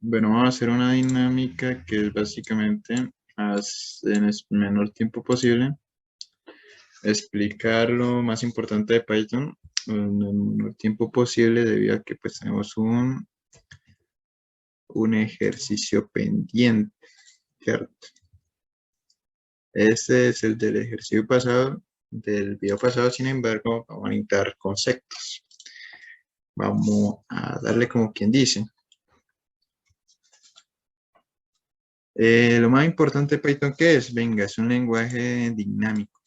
Bueno, vamos a hacer una dinámica que es básicamente en el menor tiempo posible explicar lo más importante de Python en el menor tiempo posible debido a que pues tenemos un ejercicio pendiente, ¿cierto? Este es el del ejercicio pasado, del video pasado, sin embargo, vamos a necesitar conceptos. Vamos a darle como quien dice. Lo más importante de Python, ¿qué es? Venga, es un lenguaje dinámico.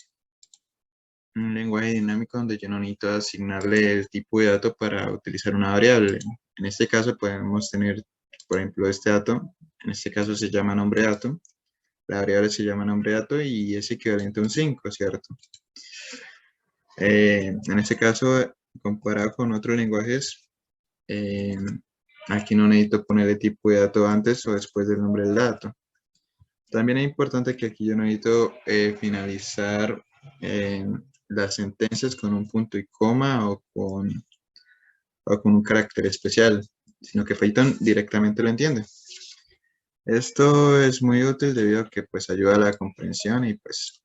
Un lenguaje dinámico donde yo no necesito asignarle el tipo de dato para utilizar una variable. En este caso podemos tener, por ejemplo, este dato. En este caso se llama nombre dato. La variable se llama nombre dato y es equivalente a un 5, ¿cierto? En este caso, comparado con otros lenguajes, eh, aquí no necesito ponerle tipo de dato antes o después del nombre del dato. También es importante que aquí yo no necesito finalizar las sentencias con un punto y coma o con un carácter especial, sino que Python directamente lo entiende. Esto es muy útil debido a que pues ayuda a la comprensión y pues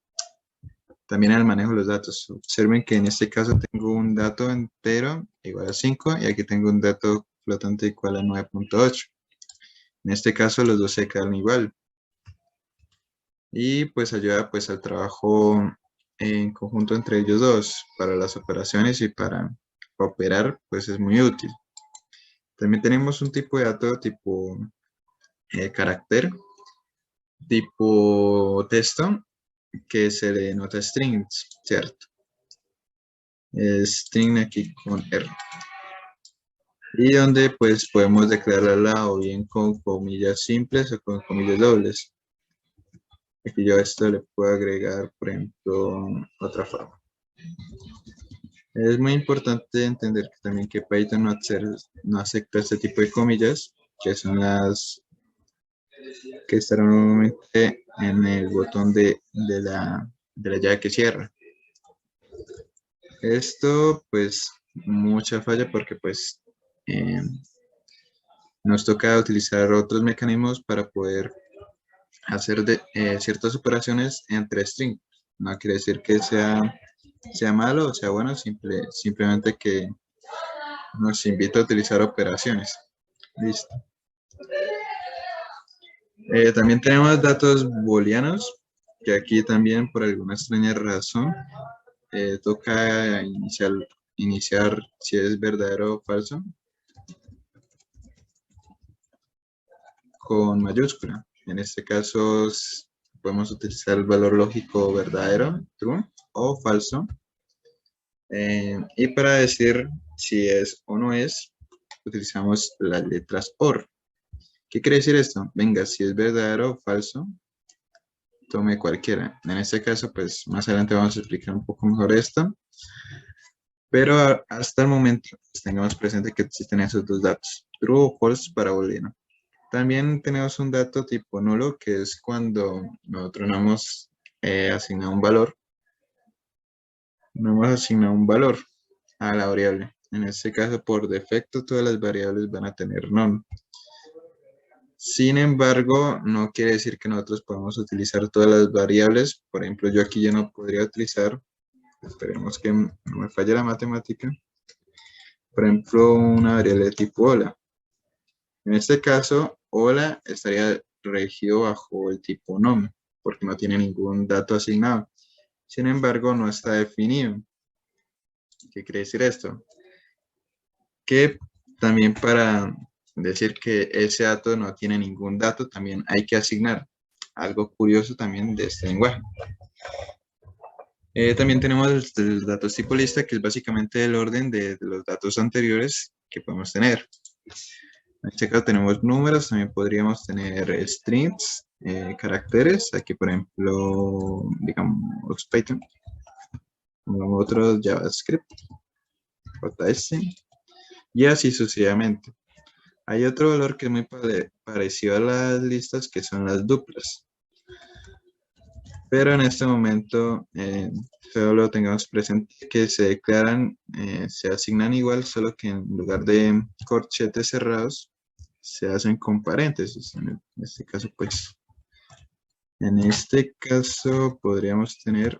también al manejo de los datos. Observen que en este caso tengo un dato entero igual a 5 y aquí tengo un dato flotante igual a 9.8. En este caso los dos se quedan igual. Y pues ayuda pues al trabajo en conjunto entre ellos dos para las operaciones y para operar pues es muy útil. También tenemos un tipo de dato tipo carácter, tipo texto, que se le denota strings, ¿cierto? String aquí con R. Y donde pues podemos declararla o bien con comillas simples o con comillas dobles. Aquí yo a esto le puedo agregar, por ejemplo, otra forma. Es muy importante entender que también que Python no acepta este tipo de comillas, que son las que estarán normalmente en el botón de la llave que cierra. Esto, pues, mucha falla porque, pues, eh, nos toca utilizar otros mecanismos para poder hacer ciertas operaciones entre strings. No quiere decir que sea malo o sea bueno, simplemente que nos invita a utilizar operaciones. Listo. También tenemos datos booleanos, que aquí también por alguna extraña razón toca iniciar si es verdadero o falso con mayúscula. En este caso podemos utilizar el valor lógico verdadero, true, o falso. Y para decir si es o no es, utilizamos las letras OR. ¿Qué quiere decir esto? Venga, si es verdadero o falso, tome cualquiera. En este caso, pues más adelante vamos a explicar un poco mejor esto. Pero hasta el momento pues, tengamos presente que existen esos dos datos, true o false para booleano. También tenemos un dato tipo nulo, que es cuando nosotros no hemos asignado un valor. No hemos asignado un valor a la variable. En este caso, por defecto, todas las variables van a tener none. Sin embargo, no quiere decir que nosotros podamos utilizar todas las variables. Por ejemplo, yo aquí ya no podría utilizar, esperemos que no me falle la matemática, por ejemplo, una variable de tipo hola. En este caso, hola estaría regido bajo el tipo num, porque no tiene ningún dato asignado. Sin embargo, no está definido. ¿Qué quiere decir esto? Que también para decir que ese dato no tiene ningún dato, también hay que asignar. Algo curioso también de este lenguaje. También tenemos el datos tipo lista, que es básicamente el orden de los datos anteriores que podemos tener. En este caso tenemos números, también podríamos tener strings, caracteres. Aquí, por ejemplo, digamos Python. Pongamos otro JavaScript, JS, y así sucesivamente. Hay otro valor que es muy parecido a las listas, que son las duplas. Pero en este momento solo tengamos presente que se declaran, se asignan igual, solo que en lugar de corchetes cerrados, se hacen con paréntesis. En este caso, pues, en este caso podríamos tener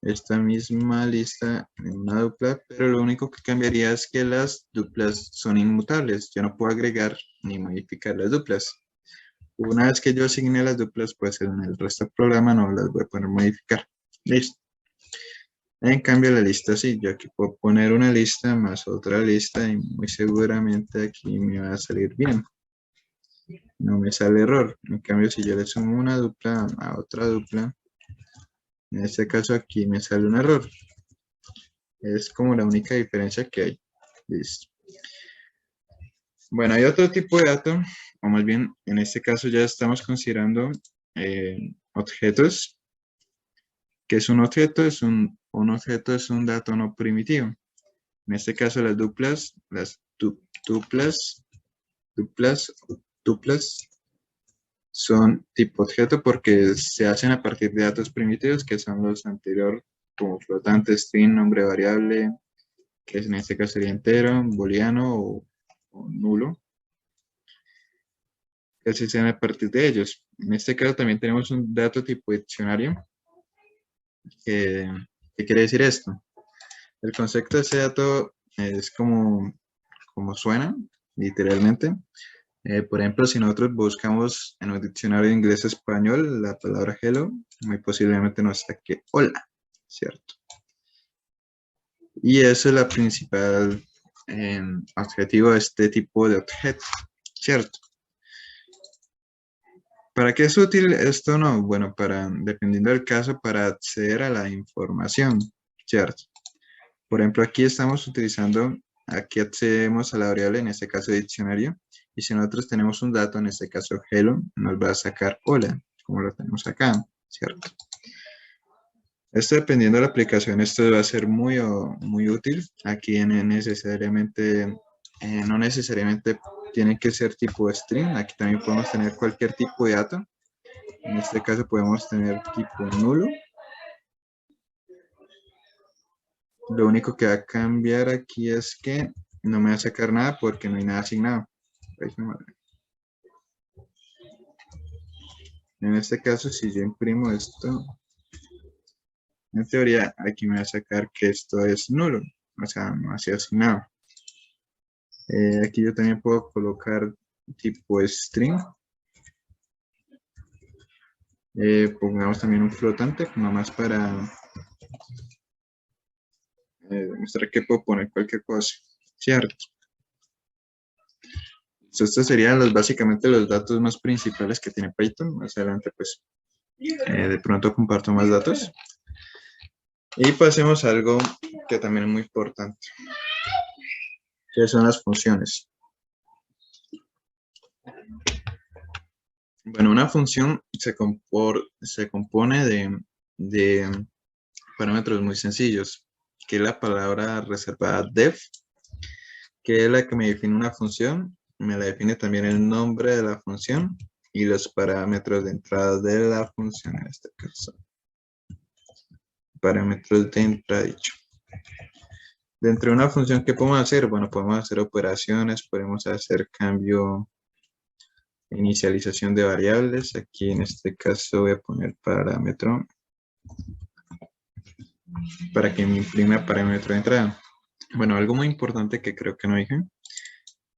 esta misma lista en una dupla, pero lo único que cambiaría es que las duplas son inmutables. Yo no puedo agregar ni modificar las duplas. Una vez que yo asigne las duplas, pues en el resto del programa no las voy a poner modificar. Listo. En cambio, la lista sí, yo aquí puedo poner una lista más otra lista y muy seguramente aquí me va a salir bien. No me sale error. En cambio, si yo le sumo una dupla a otra dupla, en este caso aquí me sale un error. Es como la única diferencia que hay. Listo. Bueno, hay otro tipo de dato, o más bien, en este caso ya estamos considerando objetos. ¿Qué es un objeto? Un objeto es un dato no primitivo. En este caso, las duplas son tipo objeto porque se hacen a partir de datos primitivos que son los anteriores, como flotante, string, nombre variable, que en este caso sería entero, booleano o nulo, que se hacen a partir de ellos. En este caso también tenemos un dato tipo diccionario. ¿Qué quiere decir esto? El concepto de ese dato es como suena, literalmente. Por ejemplo, si nosotros buscamos en un diccionario de inglés-español la palabra hello, muy posiblemente nos saque hola, ¿cierto? Y eso es la principal objetivo de este tipo de objeto, ¿cierto? ¿Para qué es útil esto? No, bueno, dependiendo del caso, para acceder a la información, ¿cierto? Por ejemplo, aquí accedemos a la variable, en este caso diccionario, y si nosotros tenemos un dato, en este caso hello, nos va a sacar hola, como lo tenemos acá, ¿cierto? Esto dependiendo de la aplicación, esto va a ser muy útil. Aquí no necesariamente tiene que ser tipo string, aquí también podemos tener cualquier tipo de dato. En este caso podemos tener tipo nulo. Lo único que va a cambiar aquí es que no me va a sacar nada porque no hay nada asignado. En este caso, si yo imprimo esto, en teoría aquí me va a sacar que esto es nulo, o sea, no ha sido asignado. Aquí yo también puedo colocar tipo string. Pongamos también un flotante, nomás para demostrar que puedo poner cualquier cosa, ¿cierto? Estos serían básicamente los datos más principales que tiene Python. Más adelante, pues, de pronto comparto más datos. Y pasemos a algo que también es muy importante, que son las funciones. Bueno, una función se compone de parámetros muy sencillos, que es la palabra reservada def, que es la que me define una función, me la define también el nombre de la función y los parámetros de entrada de la función en este caso. Parámetros de entrada dicho. Dentro de una función, ¿qué podemos hacer? Bueno, podemos hacer operaciones, podemos hacer cambio, inicialización de variables. Aquí en este caso voy a poner parámetro para que me imprima parámetro de entrada. Bueno, algo muy importante que creo que no dije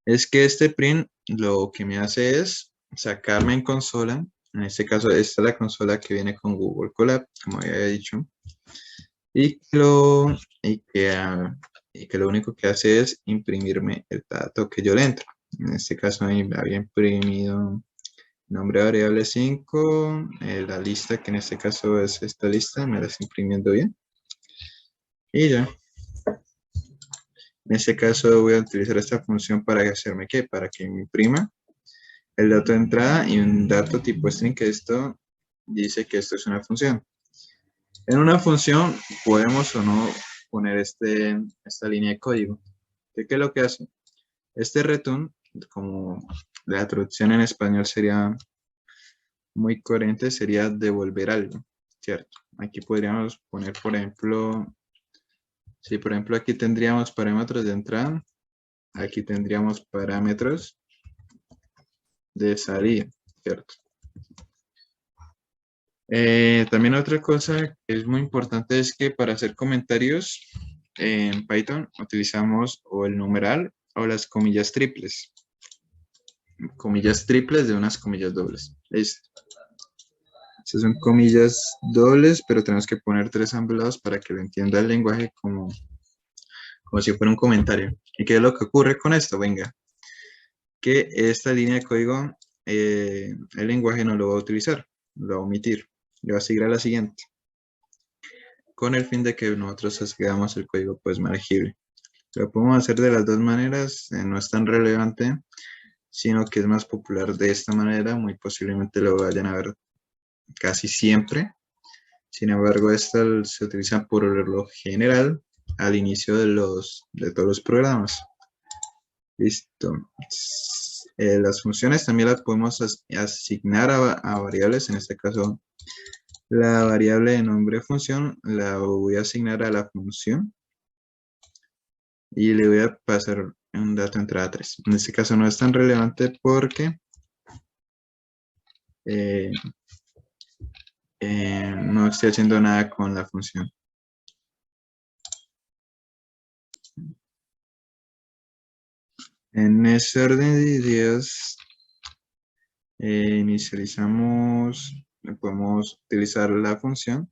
es que este print lo que me hace es sacarme en consola. En este caso, esta es la consola que viene con Google Colab, como había dicho, y que lo único que hace es imprimirme el dato que yo le entro. En este caso, me había imprimido nombre variable 5, la lista, que en este caso es esta lista, me la está imprimiendo bien. Y ya. En este caso voy a utilizar esta función para hacerme ¿qué? Para que me imprima el dato de entrada y un dato tipo string, que esto dice que esto es una función. En una función podemos o no poner esta línea de código. ¿Qué es lo que hace? Este return, como la traducción en español sería muy coherente, sería devolver algo, ¿cierto? Aquí podríamos poner, por ejemplo, por ejemplo aquí tendríamos parámetros de entrada, aquí tendríamos parámetros de salida, ¿cierto? También otra cosa que es muy importante es que para hacer comentarios en Python utilizamos o el numeral o las comillas triples. Comillas triples de unas comillas dobles. Listo. Estas son comillas dobles, pero tenemos que poner 3 ambos lados para que lo entienda el lenguaje como si fuera un comentario. ¿Y qué es lo que ocurre con esto? Venga, que esta línea de código el lenguaje no lo va a utilizar, lo va a omitir. Le va a seguir a la siguiente, con el fin de que nosotros hagamos el código pues más legible. Lo podemos hacer de las dos maneras, no es tan relevante, sino que es más popular de esta manera, muy posiblemente lo vayan a ver casi siempre. Sin embargo, esta se utiliza por lo general al inicio de todos los programas. Listo. Las funciones también las podemos asignar a variables, en este caso la variable de nombre función la voy a asignar a la función y le voy a pasar un dato entrada 3. En este caso no es tan relevante porque no estoy haciendo nada con la función. En ese orden de ideas, inicializamos, podemos utilizar la función.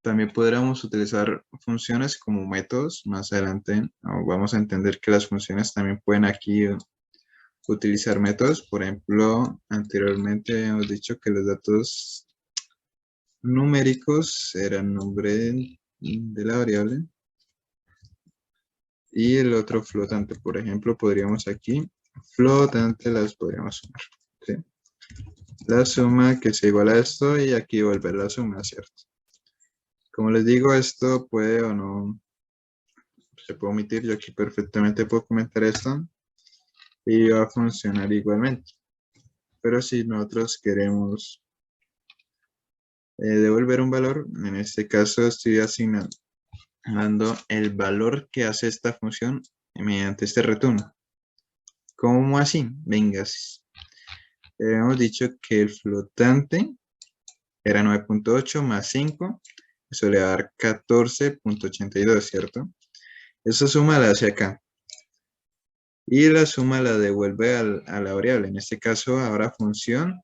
También podríamos utilizar funciones como métodos. Más adelante vamos a entender que las funciones también pueden aquí utilizar métodos. Por ejemplo, anteriormente hemos dicho que los datos numéricos eran nombre de la variable y el otro flotante. Por ejemplo, podríamos aquí, flotante las podríamos sumar. ¿Sí? La suma que sea igual a esto y aquí volver la suma, ¿cierto? Como les digo, esto puede o no, se puede omitir. Yo aquí perfectamente puedo comentar esto y va a funcionar igualmente. Pero si nosotros queremos devolver un valor, en este caso estoy asignando el valor que hace esta función mediante este return. ¿Cómo así? Venga, hemos dicho que el flotante era 9.8 más 5, eso le va a dar 14.82, ¿cierto? Esa suma la hace acá. Y la suma la devuelve a la variable. En este caso, ahora función,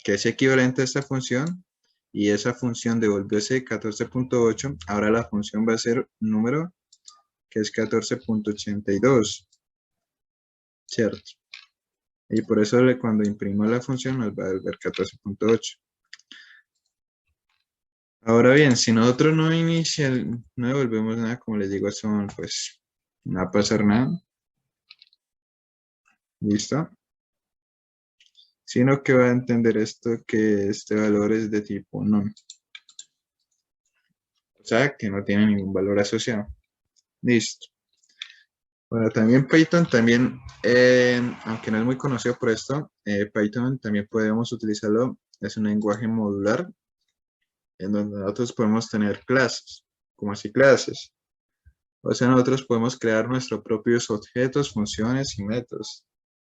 que es equivalente a esta función, y esa función devolvió ese 14.8. Ahora la función va a ser número, que es 14.82, ¿cierto? Y por eso cuando imprimo la función nos va a devolver 14.8. Ahora bien, si nosotros no devolvemos nada, como les digo, eso pues no va a pasar nada. ¿Listo? Sino que va a entender esto que este valor es de tipo none. O sea, que no tiene ningún valor asociado. Listo. Bueno, también Python, aunque no es muy conocido por esto, Python también podemos utilizarlo. Es un lenguaje modular en donde nosotros podemos tener clases, como así clases. O sea, nosotros podemos crear nuestros propios objetos, funciones y métodos.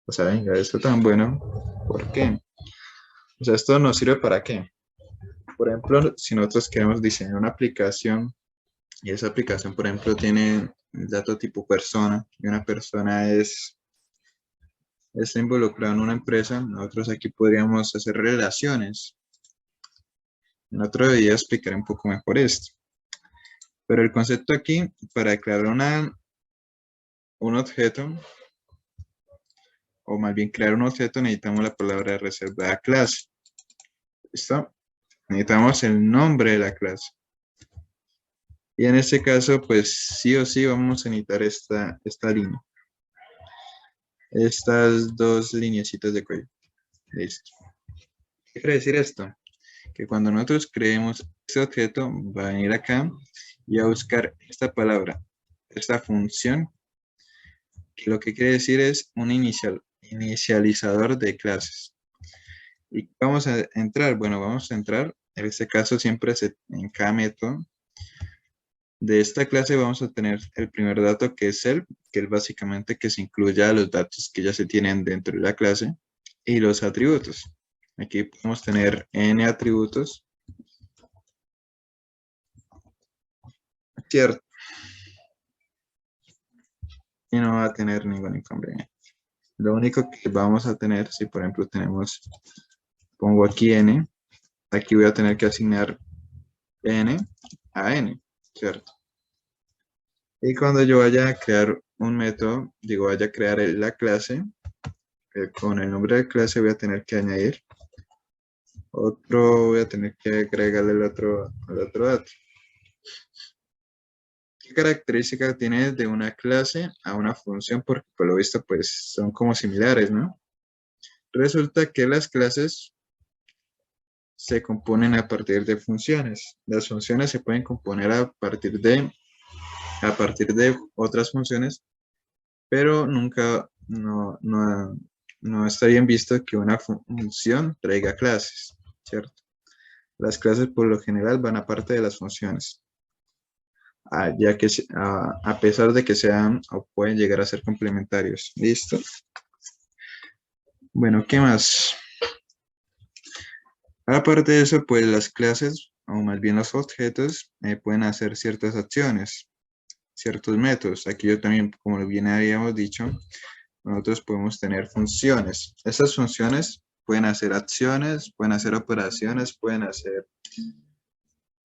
O sea, venga, esto tan bueno. ¿Por qué? O sea, esto nos sirve para qué. Por ejemplo, si nosotros queremos diseñar una aplicación y esa aplicación, por ejemplo, tiene el dato tipo persona y una persona está involucrada en una empresa, nosotros aquí podríamos hacer relaciones. En otro día explicaré un poco mejor esto. Pero el concepto aquí, para crear un objeto, o más bien crear un objeto, necesitamos la palabra reservada clase. ¿Listo? Necesitamos el nombre de la clase. Y en este caso, pues sí o sí vamos a necesitar esta línea. Estas dos lineecitas de código. Listo. ¿Qué quiere decir esto? Que cuando nosotros creemos este objeto, va a venir acá y a buscar esta palabra, esta función, que lo que quiere decir es un inicializador de clases. ¿Y vamos a entrar? Bueno, vamos a entrar, en este caso siempre en cada método de esta clase vamos a tener el primer dato que es el, que es básicamente que se incluya los datos que ya se tienen dentro de la clase. y los atributos. Aquí podemos tener n atributos, ¿cierto? Y no va a tener ningún inconveniente. Lo único que vamos a tener, si por ejemplo tenemos, pongo aquí n, aquí voy a tener que asignar n a n, ¿cierto? Y cuando yo vaya a crear un método, digo, vaya a crear la clase, con el nombre de clase voy a tener que añadir otro, voy a tener que agregarle el otro dato. ¿Qué característica tiene de una clase a una función? Porque por lo visto pues son como similares, ¿no? Resulta que las clases se componen a partir de funciones. Las funciones se pueden componer a partir de otras funciones, pero nunca, no está bien visto que una función traiga clases, ¿cierto? Las clases por lo general van aparte de las funciones, ya que a pesar de que sean o pueden llegar a ser complementarios. ¿Listo? Bueno, ¿qué más? Aparte de eso, pues las clases, o más bien los objetos, pueden hacer ciertas acciones, ciertos métodos. Aquí yo también, como bien habíamos dicho, nosotros podemos tener funciones. Esas funciones pueden hacer acciones, pueden hacer operaciones, pueden hacer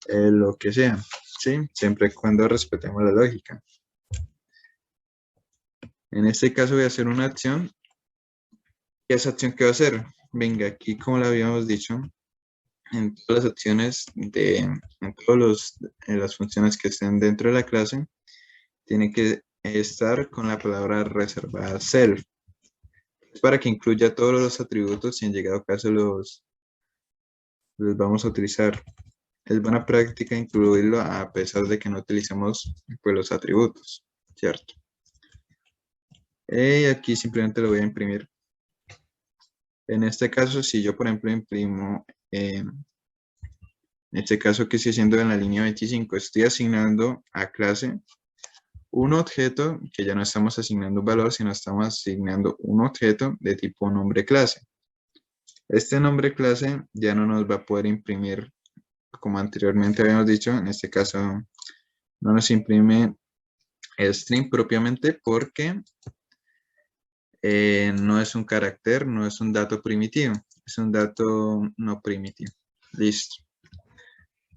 lo que sea, ¿sí? Siempre y cuando respetemos la lógica. En este caso voy a hacer una acción. ¿Qué es acción que va a hacer? Venga, aquí como lo habíamos dicho, en todas las acciones, en todas las funciones que estén dentro de la clase, tiene que estar con la palabra reservada self, para que incluya todos los atributos y en llegado caso los vamos a utilizar. Es buena práctica incluirlo a pesar de que no utilicemos pues, los atributos, ¿cierto? Y aquí simplemente lo voy a imprimir. En este caso, si yo por ejemplo imprimo, en este caso que estoy haciendo en la línea 25, estoy asignando a clase un objeto que ya no estamos asignando un valor, sino estamos asignando un objeto de tipo nombre clase. Este nombre clase ya no nos va a poder imprimir, como anteriormente habíamos dicho, en este caso no nos imprime el string propiamente porque no es un carácter, no es un dato primitivo, es un dato no primitivo. Listo.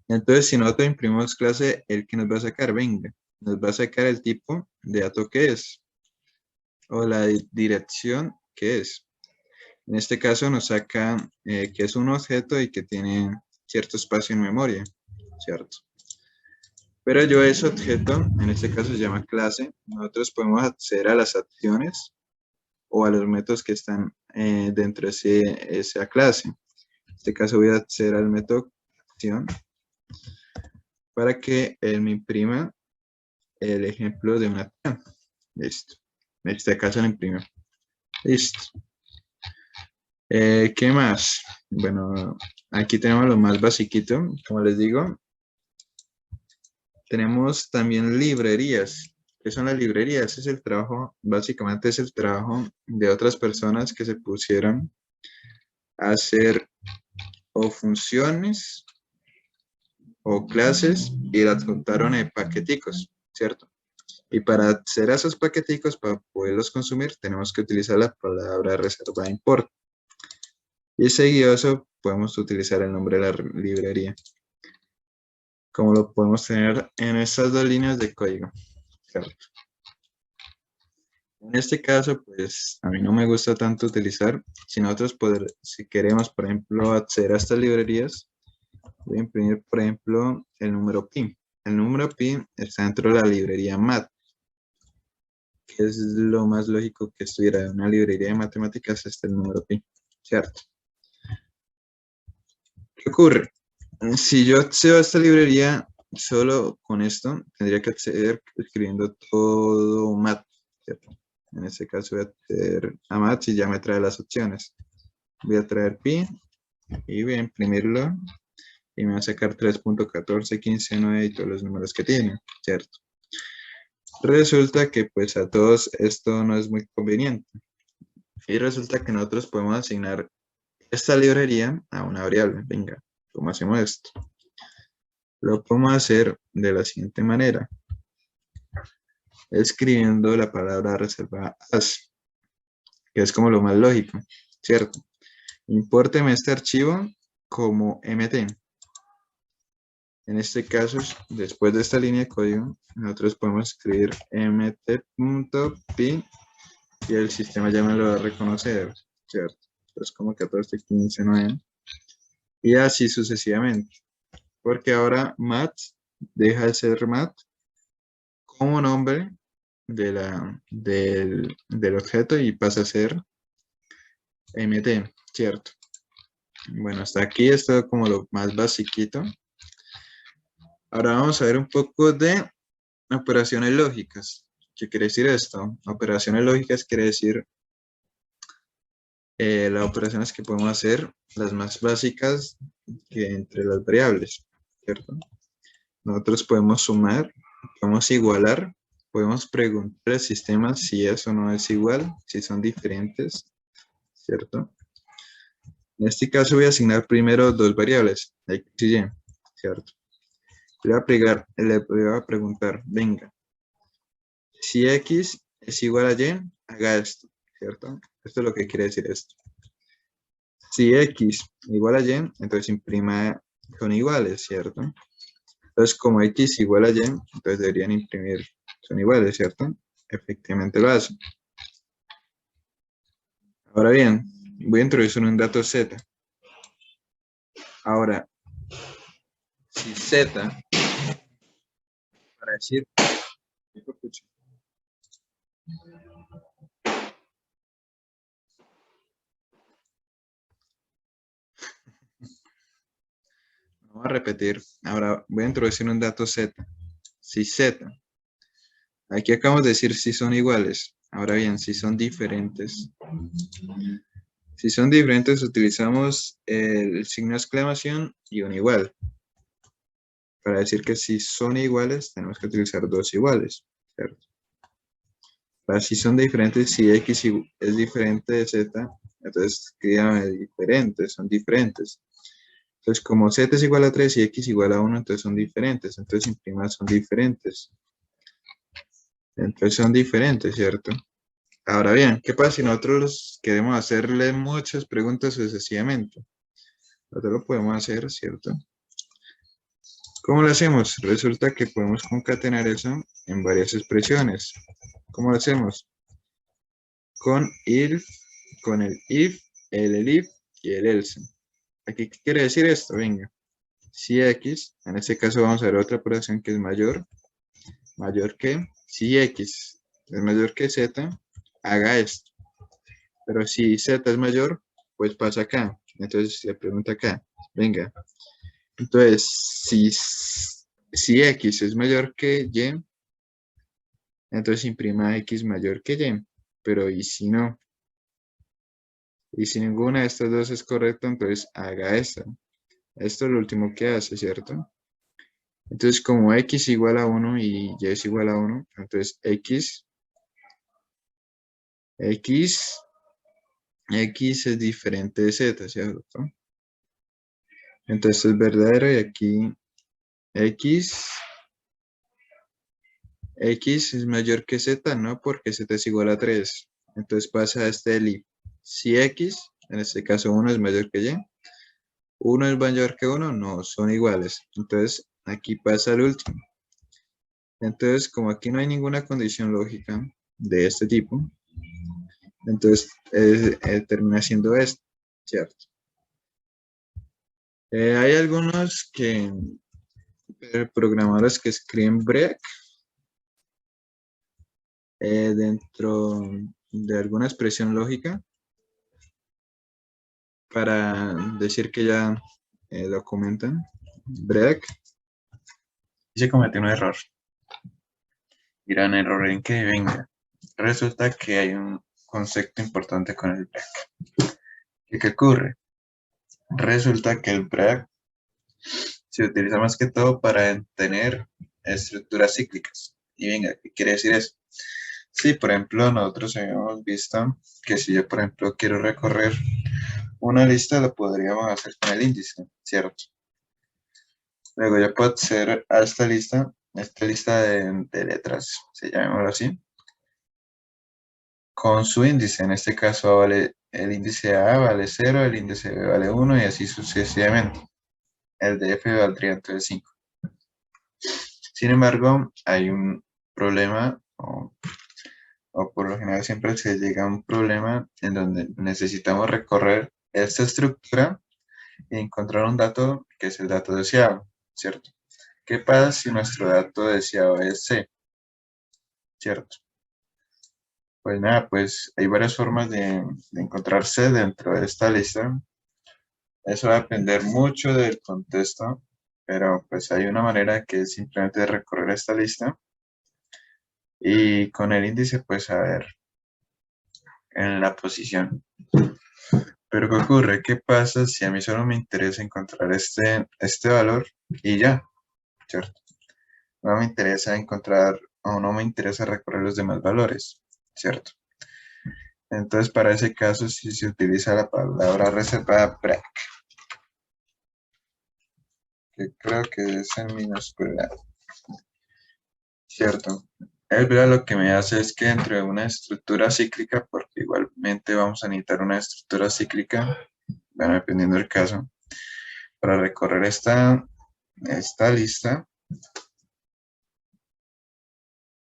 Entonces, si nosotros imprimimos clase, ¿el que nos va a sacar? Venga, nos va a sacar el tipo de dato que es o la dirección que es. En este caso nos saca que es un objeto y que tiene cierto espacio en memoria, ¿cierto? Pero yo ese objeto, en este caso se llama clase, nosotros podemos acceder a las acciones o a los métodos que están dentro de esa clase. En este caso voy a acceder al método acción para que él me imprima el ejemplo de una acción. Listo. En este caso lo imprimo. Listo. ¿Qué más? Bueno, aquí tenemos lo más basiquito, como les digo. Tenemos también librerías. ¿Qué son las librerías? Es el trabajo, básicamente es el trabajo de otras personas que se pusieron a hacer o funciones o clases y las adjuntaron en paqueticos, ¿cierto? Y para hacer esos paqueticos, para poderlos consumir, tenemos que utilizar la palabra reserva import. Y seguido eso, podemos utilizar el nombre de la librería, como lo podemos tener en estas dos líneas de código, ¿cierto? En este caso, pues a mí no me gusta tanto utilizar, si nosotros si queremos, por ejemplo, acceder a estas librerías, voy a imprimir, por ejemplo, el número pi. El número pi está dentro de la librería mat, que es lo más lógico que estuviera en una librería de matemáticas, está el número pi, ¿cierto? ¿Qué ocurre? Si yo accedo a esta librería, solo con esto tendría que acceder escribiendo todo mat, ¿cierto? En este caso voy a acceder a mat y ya me trae las opciones. Voy a traer pi y voy a imprimirlo y me va a sacar 3.1415.9 y todos los números que tiene, ¿cierto? Resulta que pues a todos esto no es muy conveniente. Y resulta que nosotros podemos asignar esta librería a una variable. Venga, ¿cómo hacemos esto? Lo podemos hacer de la siguiente manera. Escribiendo la palabra reservada as, que es como lo más lógico, ¿cierto? Impórteme este archivo como mt. En este caso, después de esta línea de código, nosotros podemos escribir mt.py y el sistema ya me lo va a reconocer, ¿cierto? Entonces como 14, 15, 9 y así sucesivamente. Porque ahora mat deja de ser mat como nombre del objeto y pasa a ser mt, ¿cierto? Bueno, hasta aquí esto como lo más basiquito. Ahora vamos a ver un poco de operaciones lógicas. ¿Qué quiere decir esto? Operaciones lógicas quiere decir las operaciones que podemos hacer, las más básicas que entre las variables, ¿cierto? Nosotros podemos sumar, podemos igualar, podemos preguntar al sistema si eso no es igual, si son diferentes, ¿cierto? En este caso voy a asignar primero dos variables, x y y, ¿cierto? Le voy a preguntar, venga, si x es igual a y, haga esto, ¿cierto? Esto es lo que quiere decir esto. Si x igual a y, entonces imprima son iguales, ¿cierto? Entonces, como x igual a y, entonces deberían imprimir son iguales, ¿cierto? Efectivamente lo hace. Ahora bien, voy a introducir un dato z. Ahora, si z, para decir, vamos a repetir. Ahora voy a introducir un dato z. Si z, aquí acabamos de decir si son iguales. Ahora bien, si son diferentes. Si son diferentes, utilizamos el signo de exclamación y un igual. Para decir que si son iguales, tenemos que utilizar dos iguales, ¿cierto? Para si son diferentes, si x es diferente de z, entonces escríbame diferentes, son diferentes. Entonces, como z es igual a 3 y x igual a 1, entonces son diferentes. Entonces, imprima son diferentes. Entonces, son diferentes, ¿cierto? Ahora bien, ¿qué pasa si nosotros queremos hacerle muchas preguntas sucesivamente? Nosotros lo podemos hacer, ¿cierto? ¿Cómo lo hacemos? Resulta que podemos concatenar eso en varias expresiones. ¿Cómo lo hacemos? Con if, con el if, el elif y el else. Aquí, ¿qué quiere decir esto? Venga. Si x, en este caso vamos a ver otra operación que es mayor que, si x es mayor que z, haga esto. Pero si z es mayor, pues pasa acá. Entonces le pregunta acá, venga. Entonces, si x es mayor que y, entonces imprima x mayor que y. Pero ¿y si no? Y si ninguna de estas dos es correcta, entonces haga esta. Esto es lo último que hace, ¿cierto? Entonces, como x igual a 1 y y es igual a 1, entonces x es diferente de z, ¿cierto? Entonces es verdadero y aquí x es mayor que z, ¿no? Porque z es igual a 3. Entonces pasa a este elif. Si x, en este caso 1 es mayor que y, 1 es mayor que 1, no, son iguales. Entonces aquí pasa el último. Entonces, como aquí no hay ninguna condición lógica de este tipo, entonces termina siendo esto, ¿cierto? Hay algunos programadores que escriben break dentro de alguna expresión lógica para decir que ya lo comentan. Break. Y se cometió un error. Gran error en que venga. Resulta que hay un concepto importante con el break. ¿Qué ocurre? Resulta que el break se utiliza más que todo para tener estructuras cíclicas. Y venga, ¿qué quiere decir eso? Sí, por ejemplo, nosotros habíamos visto que si yo, por ejemplo, quiero recorrer una lista, lo podríamos hacer con el índice, ¿cierto? Luego yo puedo acceder a esta lista de letras, se llamémoslo así, con su índice. En este caso vale el índice A vale 0, el índice B vale 1 y así sucesivamente. El de F valdría entonces 5. Sin embargo, hay un problema, o por lo general siempre se llega a un problema en donde necesitamos recorrer esta estructura y encontrar un dato que es el dato deseado, ¿cierto? ¿Qué pasa si nuestro dato deseado es C, ¿cierto? Pues nada, pues hay varias formas de encontrar C dentro de esta lista. Eso va a depender mucho del contexto, pero pues hay una manera que es simplemente recorrer esta lista y con el índice pues a ver en la posición. Pero ¿qué ocurre? ¿Qué pasa si a mí solo me interesa encontrar este valor y ya, ¿cierto? No me interesa encontrar o no me interesa recorrer los demás valores, ¿cierto? Entonces, para ese caso, si se utiliza la palabra reservada break, que creo que es en minúscula, ¿cierto? El break lo que me hace es que dentro de una estructura cíclica, porque igualmente vamos a necesitar una estructura cíclica, bueno, dependiendo del caso, para recorrer esta lista.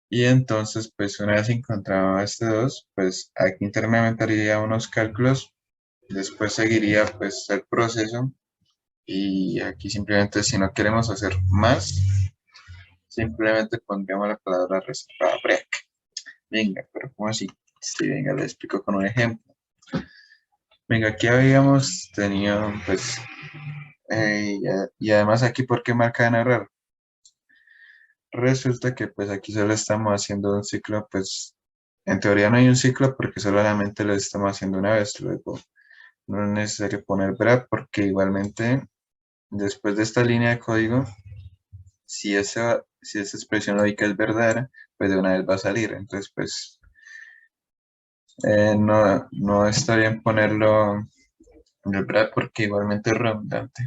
Y entonces, pues una vez encontrado este 2, pues aquí internamente haría unos cálculos, después seguiría pues el proceso y aquí simplemente si no queremos hacer más, simplemente pondríamos la palabra reservada break. Venga, pero ¿cómo así? Sí, venga, le explico con un ejemplo. Venga, aquí habíamos tenido pues, y además aquí, ¿por qué marca en error? Resulta que pues aquí solo estamos haciendo un ciclo, pues en teoría no hay un ciclo porque solamente lo estamos haciendo una vez, luego no es necesario poner break porque igualmente después de esta línea de código, si esa expresión lógica es verdadera, pues de una vez va a salir, entonces pues no está bien ponerlo en el break porque igualmente es redundante.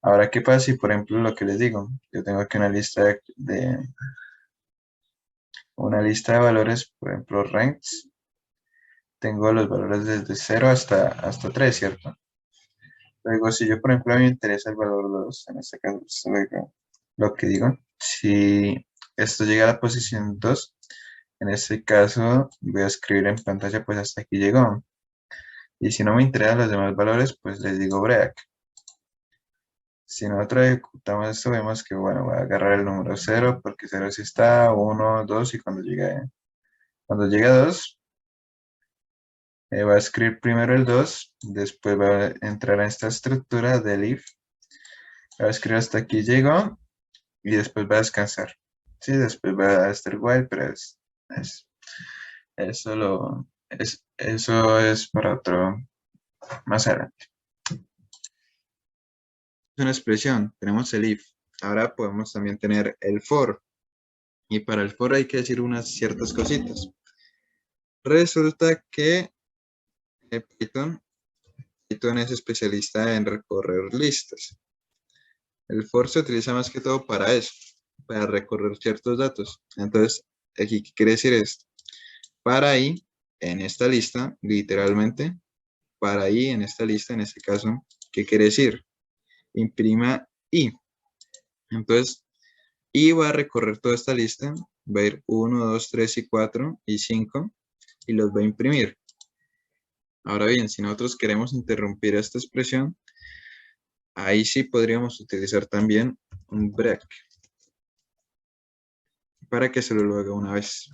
Ahora, ¿qué pasa si, por ejemplo, lo que les digo, yo tengo aquí una lista de valores, por ejemplo, ranks, tengo los valores desde 0 hasta 3, ¿cierto? Luego, si yo, por ejemplo, a mí me interesa el valor 2, en este caso, pues, luego, lo que digo, si esto llega a la posición 2, en este caso voy a escribir en pantalla, pues hasta aquí llegó. Y si no me interesan los demás valores, pues les digo break. Si nosotros ejecutamos esto, vemos que, bueno, voy a agarrar el número 0, porque 0 sí está, 1, 2, y cuando llegue a 2, va a escribir primero el 2, después va a entrar a esta estructura del if, va a escribir hasta aquí llegó, y después va a descansar. Sí, después va a estar igual, pero es- eso es para otro más adelante. Es una expresión, tenemos el if. Ahora podemos también tener el for. Y para el for hay que decir unas ciertas cositas. Resulta que Python es especialista en recorrer listas. El for se utiliza más que todo para eso, para recorrer ciertos datos. Entonces, aquí, ¿qué quiere decir esto? Para i, en esta lista, literalmente, para i en esta lista, en este caso, ¿qué quiere decir? Imprima i. Entonces, i va a recorrer toda esta lista, va a ir 1, 2, 3 y 4 y 5 y los va a imprimir. Ahora bien, si nosotros queremos interrumpir esta expresión, ahí sí podríamos utilizar también un break para que se lo haga una vez.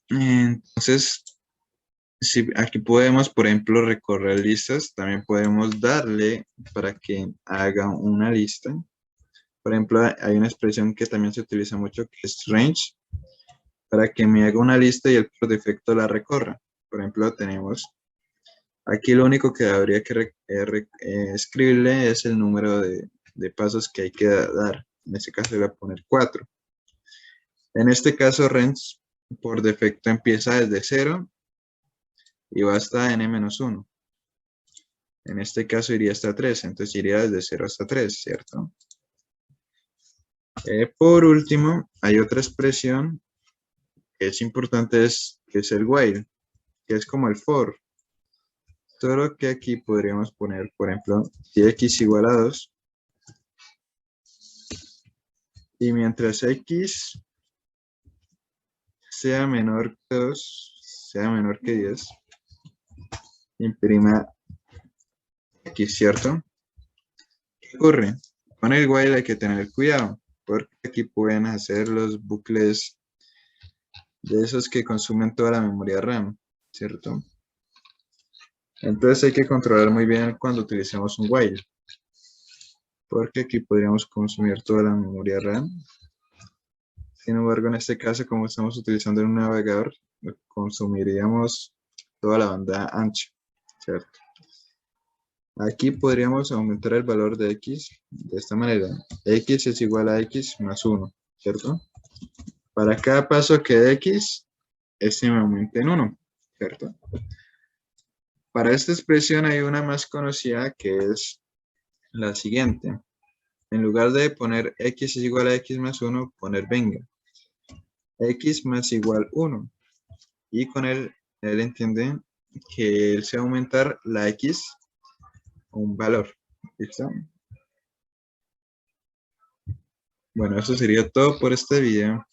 Entonces, si aquí podemos, por ejemplo, recorrer listas, también podemos darle para que haga una lista. Por ejemplo, hay una expresión que también se utiliza mucho que es range, para que me haga una lista y él por defecto la recorra. Por ejemplo, tenemos aquí lo único que habría que escribirle es el número de pasos que hay que dar. En este caso voy a poner 4. En este caso, range por defecto empieza desde 0 y va hasta n-1. En este caso iría hasta 3, entonces iría desde 0 hasta 3, ¿cierto? Por último, hay otra expresión que es importante, que es el while, que es como el for. Todo lo que aquí podríamos poner, por ejemplo, si x igual a 2, y mientras x sea menor que 2, sea menor que 10, imprima x, ¿cierto? ¿Qué ocurre? Con el while hay que tener cuidado, porque aquí pueden hacer los bucles de esos que consumen toda la memoria RAM, ¿cierto? Entonces hay que controlar muy bien cuando utilicemos un while, porque aquí podríamos consumir toda la memoria RAM. Sin embargo, en este caso, como estamos utilizando un navegador, consumiríamos toda la banda ancha, ¿cierto? Aquí podríamos aumentar el valor de x de esta manera. X es igual a x más 1, ¿cierto? Para cada paso que dé x, este me aumenta en 1, ¿cierto? Para esta expresión hay una más conocida que es la siguiente. En lugar de poner x es igual a x más 1, poner venga. X más igual 1. Y con él entiende que él se va a aumentar la x a un valor. ¿Listo? Bueno, eso sería todo por este video.